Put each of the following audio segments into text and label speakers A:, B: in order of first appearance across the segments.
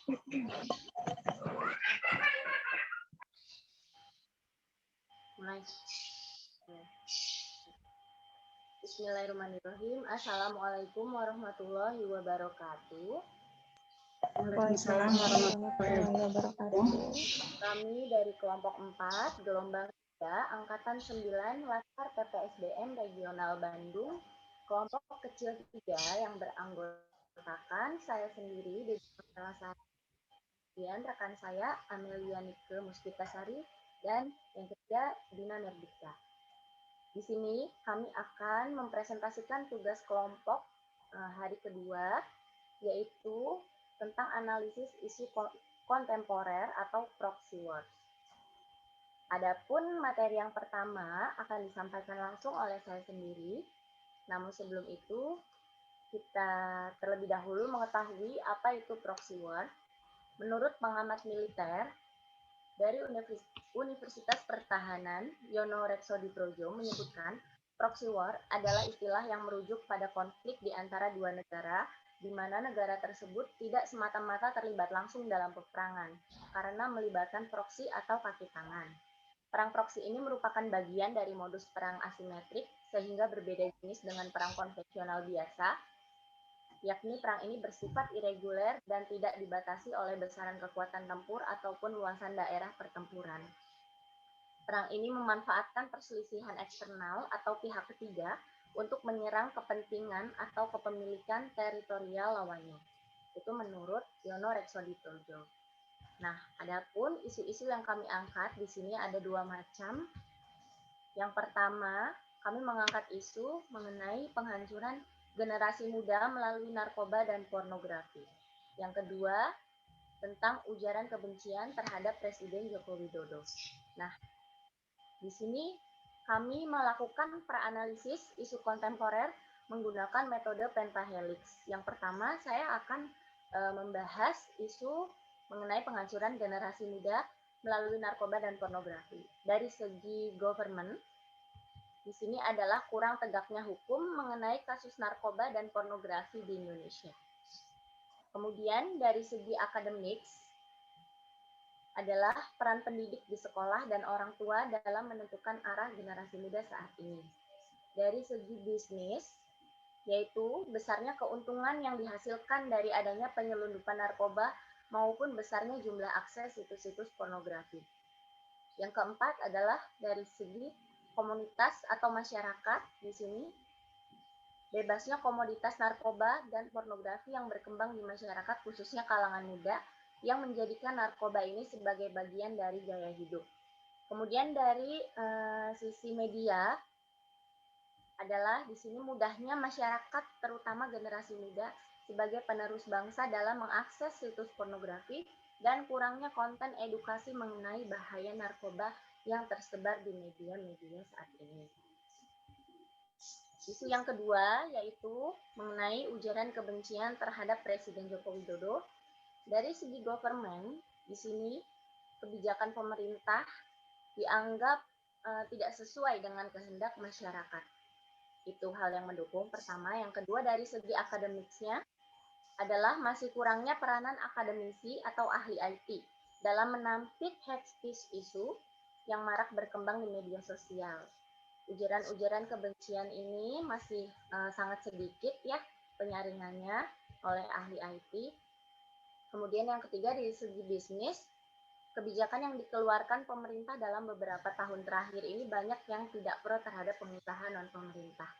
A: Mulai. Bismillahirrahmanirrahim. Assalamualaikum warahmatullahi wabarakatuh.
B: Waalaikumsalam warahmatullahi wabarakatuh.
A: Kami dari kelompok 4, gelombang 3, angkatan 9, Laskar PPSDM Regional Bandung, kelompok kecil 3 yang beranggotakan saya sendiri dan salah satu rekan saya Amelia Nike Muspitasari dan yang ketiga Dina Nerdika. Di sini kami akan mempresentasikan tugas kelompok hari kedua, yaitu tentang analisis isu kontemporer atau proxy wars. Adapun materi yang pertama akan disampaikan langsung oleh saya sendiri. Namun sebelum itu, kita terlebih dahulu mengetahui apa itu proxy war. Menurut pengamat militer dari Universitas Pertahanan, Yono Rexodiprodjo menyebutkan proxy war adalah istilah yang merujuk pada konflik di antara dua negara, di mana negara tersebut tidak semata-mata terlibat langsung dalam peperangan, karena melibatkan proksi atau kaki tangan. Perang proksi ini merupakan bagian dari modus perang asimetrik, sehingga berbeda jenis dengan perang konvensional biasa, yakni perang ini bersifat irreguler dan tidak dibatasi oleh besaran kekuatan tempur ataupun luasan daerah pertempuran. Perang ini memanfaatkan perselisihan eksternal atau pihak ketiga untuk menyerang kepentingan atau kepemilikan teritorial lawannya. Itu menurut Yono Rexodiprodjo. Nah, adapun isu-isu yang kami angkat di sini ada dua macam. Yang pertama, kami mengangkat isu mengenai penghancuran generasi muda melalui narkoba dan pornografi. Yang kedua, tentang ujaran kebencian terhadap Presiden Joko Widodo. Nah, di sini kami melakukan praanalisis isu kontemporer menggunakan metode pentahelix. Yang pertama, saya akan membahas isu mengenai penghancuran generasi muda melalui narkoba dan pornografi. Dari segi government, di sini adalah kurang tegaknya hukum mengenai kasus narkoba dan pornografi di Indonesia. Kemudian dari segi akademik adalah peran pendidik di sekolah dan orang tua dalam menentukan arah generasi muda saat ini. Dari segi bisnis, yaitu besarnya keuntungan yang dihasilkan dari adanya penyelundupan narkoba maupun besarnya jumlah akses situs-situs pornografi. Yang keempat adalah dari segi komunitas atau masyarakat. Di sini bebasnya komoditas narkoba dan pornografi yang berkembang di masyarakat, khususnya kalangan muda, yang menjadikan narkoba ini sebagai bagian dari gaya hidup. Kemudian dari sisi media adalah di sini mudahnya masyarakat, terutama generasi muda, sebagai penerus bangsa dalam mengakses situs pornografi dan kurangnya konten edukasi mengenai bahaya narkoba yang tersebar di media-media saat ini. Isu yang kedua yaitu mengenai ujaran kebencian terhadap Presiden Joko Widodo. Dari segi government, di sini kebijakan pemerintah dianggap tidak sesuai dengan kehendak masyarakat. Itu hal yang mendukung. Pertama, yang kedua dari segi akademiknya adalah masih kurangnya peranan akademisi atau ahli IT dalam menampik hate speech isu yang marak berkembang di media sosial. Ujaran-ujaran kebencian ini masih sangat sedikit ya penyaringannya oleh ahli IT. Kemudian yang ketiga dari segi bisnis, kebijakan yang dikeluarkan pemerintah dalam beberapa tahun terakhir ini banyak yang tidak pro terhadap pengusaha non-pemerintah.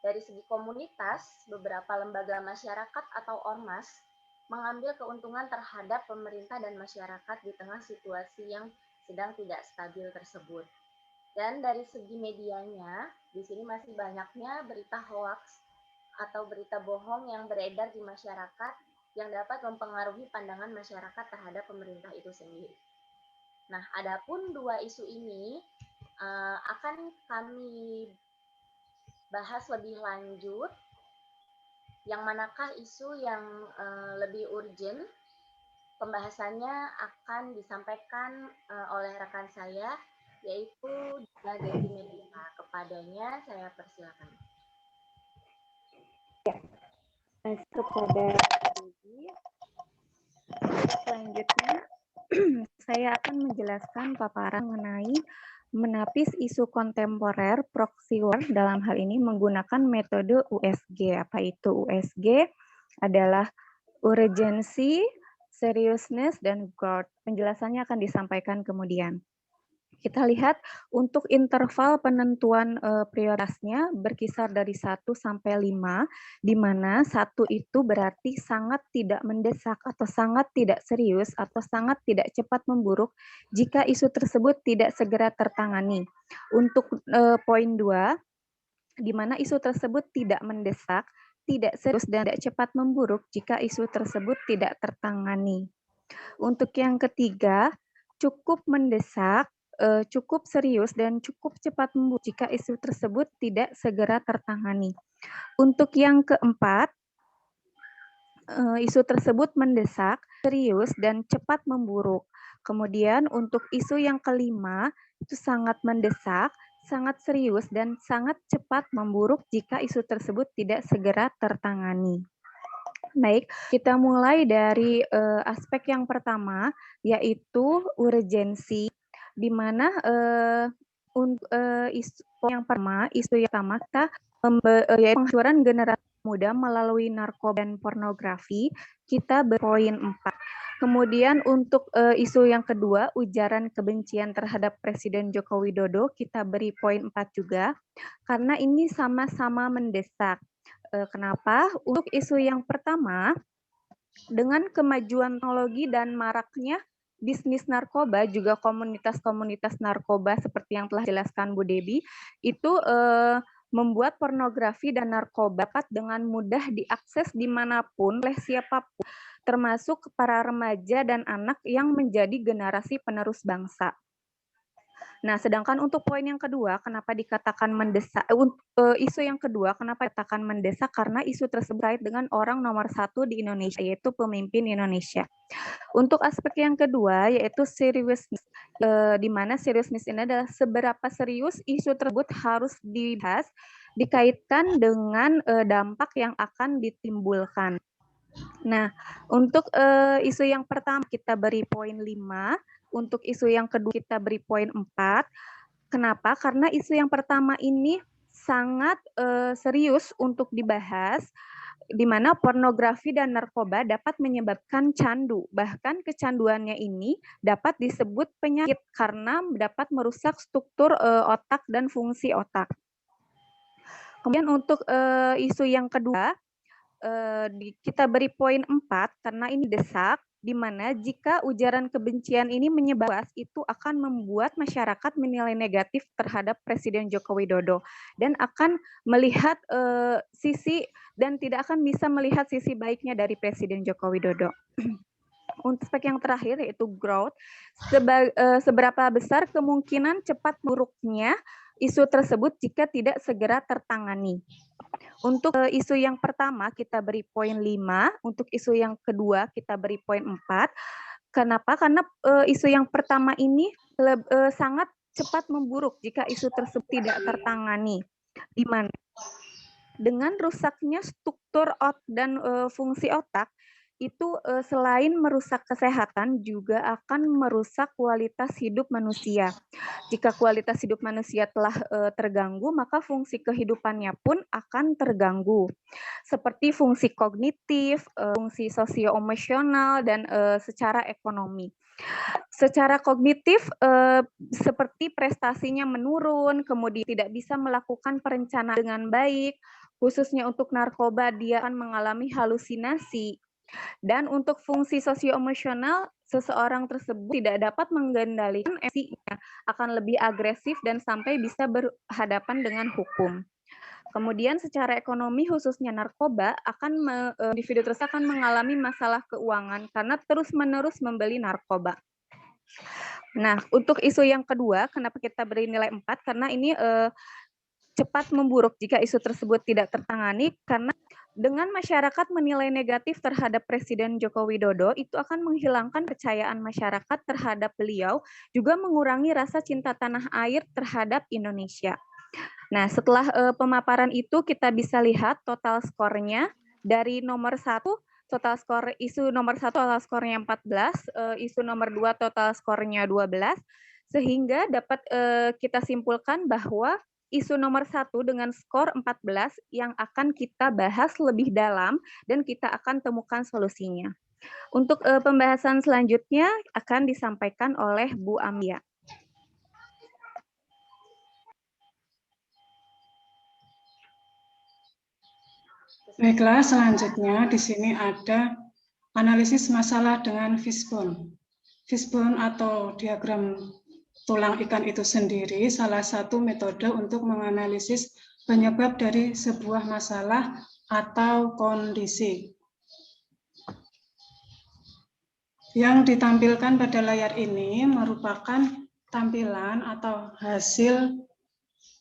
A: Dari segi komunitas, beberapa lembaga masyarakat atau ormas mengambil keuntungan terhadap pemerintah dan masyarakat di tengah situasi yang sedang tidak stabil tersebut. Dan dari segi medianya, di sini masih banyaknya berita hoax atau berita bohong yang beredar di masyarakat yang dapat mempengaruhi pandangan masyarakat terhadap pemerintah itu sendiri. Nah, adapun dua isu ini akan kami bahas lebih lanjut. Yang manakah isu yang lebih urgent? Pembahasannya akan disampaikan oleh rekan saya, yaitu Dina Devi Medita. Kepadanya saya persilakan.
B: Ya, kepada Devi. Selanjutnya, saya akan menjelaskan paparan mengenai menapis isu kontemporer proxy war dalam hal ini menggunakan metode USG. Apa itu USG? Adalah urgency, seriousness, dan growth. Penjelasannya akan disampaikan kemudian. Kita lihat untuk interval penentuan prioritasnya berkisar dari 1 sampai 5, di mana 1 itu berarti sangat tidak mendesak atau sangat tidak serius atau sangat tidak cepat memburuk jika isu tersebut tidak segera tertangani. Untuk poin 2, di mana isu tersebut tidak mendesak, tidak serius, dan tidak cepat memburuk jika isu tersebut tidak tertangani. Untuk yang ketiga, cukup mendesak, cukup serius, dan cukup cepat memburuk jika isu tersebut tidak segera tertangani. Untuk yang keempat, isu tersebut mendesak, serius, dan cepat memburuk. Kemudian untuk isu yang kelima, itu sangat mendesak, sangat serius, dan sangat cepat memburuk jika isu tersebut tidak segera tertangani. Baik, kita mulai dari aspek yang pertama, yaitu urgensi, di mana isu yang pertama kita yaitu penghancuran generasi muda melalui narkoba dan pornografi, kita berpoin 4. Kemudian untuk isu yang kedua, ujaran kebencian terhadap Presiden Joko Widodo, kita beri poin 4 juga, karena ini sama-sama mendesak. Kenapa? Untuk isu yang pertama, dengan kemajuan teknologi dan maraknya bisnis narkoba, juga komunitas-komunitas narkoba seperti yang telah dijelaskan Bu Debi, itu membuat pornografi dan narkoba dapat dengan mudah diakses dimanapun oleh siapapun, termasuk para remaja dan anak yang menjadi generasi penerus bangsa. Nah, sedangkan untuk poin yang kedua, kenapa dikatakan mendesak, isu yang kedua, kenapa dikatakan mendesak, karena isu tersebut terkait dengan orang nomor 1 di Indonesia, yaitu pemimpin Indonesia. Untuk aspek yang kedua, yaitu seriousness, di mana seriousness ini adalah seberapa serius isu tersebut harus dibahas, dikaitkan dengan dampak yang akan ditimbulkan. Nah, untuk isu yang pertama kita beri poin 5, untuk isu yang kedua kita beri poin 4. Kenapa? Karena isu yang pertama ini sangat serius untuk dibahas, di mana pornografi dan narkoba dapat menyebabkan candu. Bahkan kecanduannya ini dapat disebut penyakit karena dapat merusak struktur otak dan fungsi otak. Kemudian untuk isu yang kedua, kita beri poin 4 karena ini desak, di mana jika ujaran kebencian ini menyebar itu akan membuat masyarakat menilai negatif terhadap Presiden Joko Widodo dan akan melihat sisi dan tidak akan bisa melihat sisi baiknya dari Presiden Joko Widodo. Untuk aspek yang terakhir yaitu growth, seberapa besar kemungkinan cepat buruknya isu tersebut jika tidak segera tertangani. Untuk isu yang pertama kita beri poin 5, untuk isu yang kedua kita beri poin 4. Kenapa? Karena isu yang pertama ini sangat cepat memburuk jika isu tersebut tidak tertangani. Di mana dengan rusaknya struktur dan fungsi otak, itu selain merusak kesehatan juga akan merusak kualitas hidup manusia. Jika kualitas hidup manusia telah terganggu, maka fungsi kehidupannya pun akan terganggu. Seperti fungsi kognitif, fungsi sosio-emosional, dan secara ekonomi. Secara kognitif, seperti prestasinya menurun, kemudian tidak bisa melakukan perencanaan dengan baik, khususnya untuk narkoba dia akan mengalami halusinasi. Dan untuk fungsi sosio-emosional, seseorang tersebut tidak dapat mengendalikan emosinya, akan lebih agresif dan sampai bisa berhadapan dengan hukum. Kemudian secara ekonomi khususnya narkoba individu tersebut akan mengalami masalah keuangan karena terus-menerus membeli narkoba. Nah, untuk isu yang kedua, kenapa kita beri nilai 4? Karena ini cepat memburuk jika isu tersebut tidak tertangani, karena dengan masyarakat menilai negatif terhadap Presiden Joko Widodo, itu akan menghilangkan kepercayaan masyarakat terhadap beliau, juga mengurangi rasa cinta tanah air terhadap Indonesia. Nah, setelah pemaparan itu kita bisa lihat total skornya dari nomor 1 total skor isu nomor 1 total skornya 14, isu nomor 2 total skornya 12, sehingga dapat kita simpulkan bahwa isu nomor 1 dengan skor 14 yang akan kita bahas lebih dalam dan kita akan temukan solusinya. Untuk pembahasan selanjutnya akan disampaikan oleh Bu Amia.
C: Baiklah, selanjutnya di sini ada analisis masalah dengan fishbone. Fishbone atau diagram tulang ikan itu sendiri salah satu metode untuk menganalisis penyebab dari sebuah masalah atau kondisi. Yang ditampilkan pada layar ini merupakan tampilan atau hasil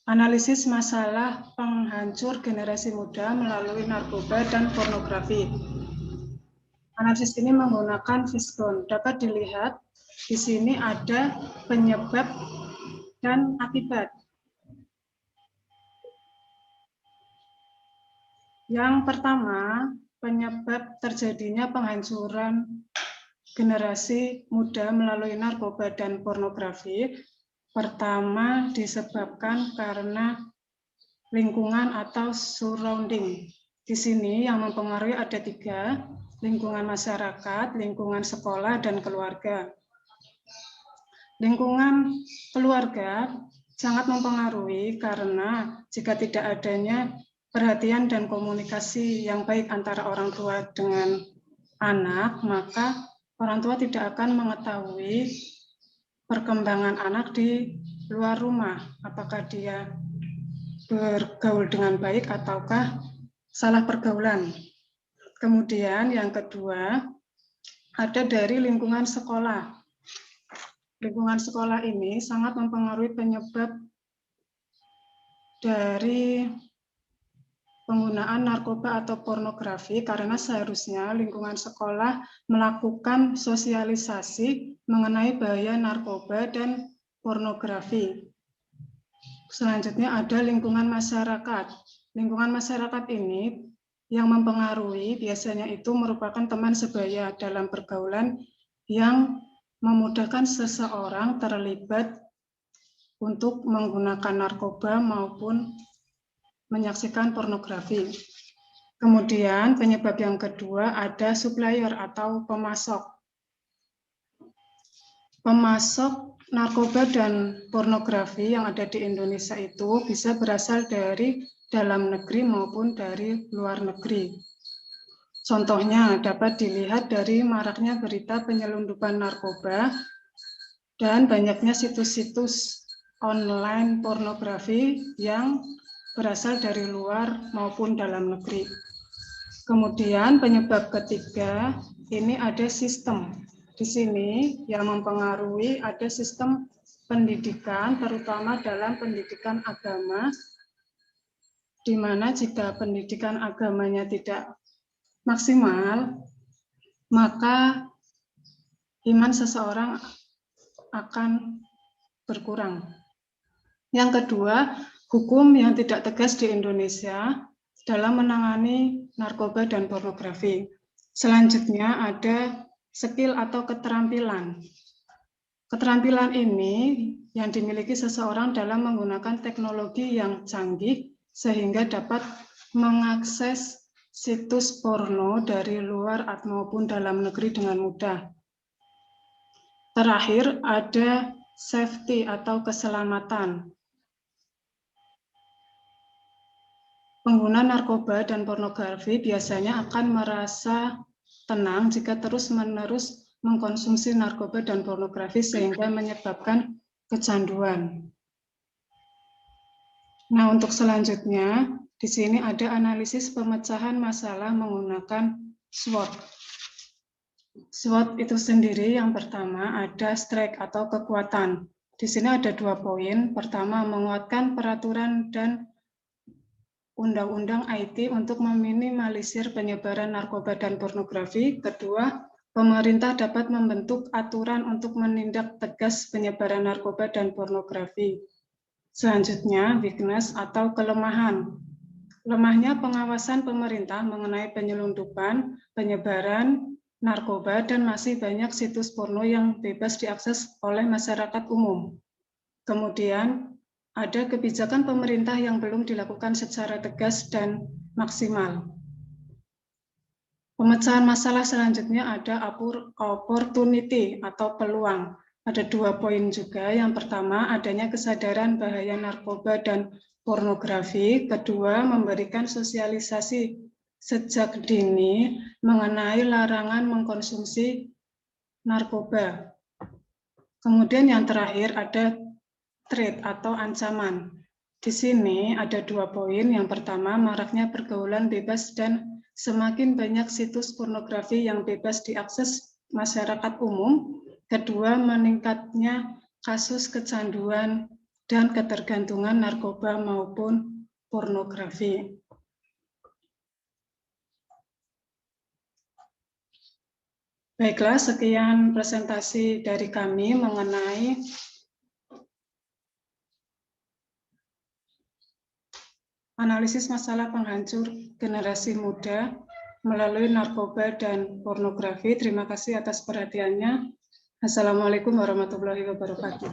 C: analisis masalah penghancur generasi muda melalui narkoba dan pornografi. Analisis ini menggunakan fishbone. Dapat dilihat di sini ada penyebab dan akibat. Yang pertama, penyebab terjadinya penghancuran generasi muda melalui narkoba dan pornografi. Pertama, disebabkan karena lingkungan atau surrounding. Di sini yang mempengaruhi ada 3, lingkungan masyarakat, lingkungan sekolah, dan keluarga. Lingkungan keluarga sangat mempengaruhi karena jika tidak adanya perhatian dan komunikasi yang baik antara orang tua dengan anak, maka orang tua tidak akan mengetahui perkembangan anak di luar rumah, apakah dia bergaul dengan baik ataukah salah pergaulan. Kemudian yang kedua, ada dari lingkungan sekolah. Lingkungan sekolah ini sangat mempengaruhi penyebab dari penggunaan narkoba atau pornografi karena seharusnya lingkungan sekolah melakukan sosialisasi mengenai bahaya narkoba dan pornografi. Selanjutnya ada lingkungan masyarakat. Lingkungan masyarakat ini yang mempengaruhi biasanya itu merupakan teman sebaya dalam pergaulan yang memudahkan seseorang terlibat untuk menggunakan narkoba maupun menyaksikan pornografi. Kemudian penyebab yang kedua ada supplier atau pemasok. Pemasok narkoba dan pornografi yang ada di Indonesia itu bisa berasal dari dalam negeri maupun dari luar negeri. Contohnya dapat dilihat dari maraknya berita penyelundupan narkoba dan banyaknya situs-situs online pornografi yang berasal dari luar maupun dalam negeri. Kemudian penyebab ketiga, ini ada sistem. Di sini yang mempengaruhi ada sistem pendidikan, terutama dalam pendidikan agama, di mana jika pendidikan agamanya tidak maksimal, maka iman seseorang akan berkurang. Yang kedua, hukum yang tidak tegas di Indonesia dalam menangani narkoba dan pornografi. Selanjutnya ada skill atau keterampilan. Keterampilan ini yang dimiliki seseorang dalam menggunakan teknologi yang canggih sehingga dapat mengakses situs porno dari luar maupun dalam negeri dengan mudah. Terakhir ada safety atau keselamatan. Pengguna narkoba dan pornografi biasanya akan merasa tenang jika terus-menerus mengkonsumsi narkoba dan pornografi sehingga menyebabkan kecanduan. Nah, untuk selanjutnya, di sini ada analisis pemecahan masalah menggunakan SWOT. SWOT itu sendiri yang pertama ada strength atau kekuatan. Di sini ada 2 poin. Pertama, menguatkan peraturan dan undang-undang IT untuk meminimalisir penyebaran narkoba dan pornografi. Kedua, pemerintah dapat membentuk aturan untuk menindak tegas penyebaran narkoba dan pornografi. Selanjutnya, weakness atau kelemahan. lemahnya pengawasan pemerintah mengenai penyelundupan, penyebaran narkoba, dan masih banyak situs porno yang bebas diakses oleh masyarakat umum. Kemudian, ada kebijakan pemerintah yang belum dilakukan secara tegas dan maksimal. Pemecahan masalah selanjutnya ada opportunity atau peluang. Ada 2 poin juga. Yang pertama, adanya kesadaran bahaya narkoba dan pornografi. Kedua, memberikan sosialisasi sejak dini mengenai larangan mengkonsumsi narkoba. Kemudian yang terakhir ada threat atau ancaman. Di sini ada 2 poin. Yang pertama, maraknya pergaulan bebas dan semakin banyak situs pornografi yang bebas diakses masyarakat umum. Kedua, meningkatnya kasus kecanduan dan ketergantungan narkoba maupun pornografi. Baiklah, sekian presentasi dari kami mengenai analisis masalah penghancur generasi muda melalui narkoba dan pornografi. Terima kasih atas perhatiannya. Assalamualaikum warahmatullahi wabarakatuh.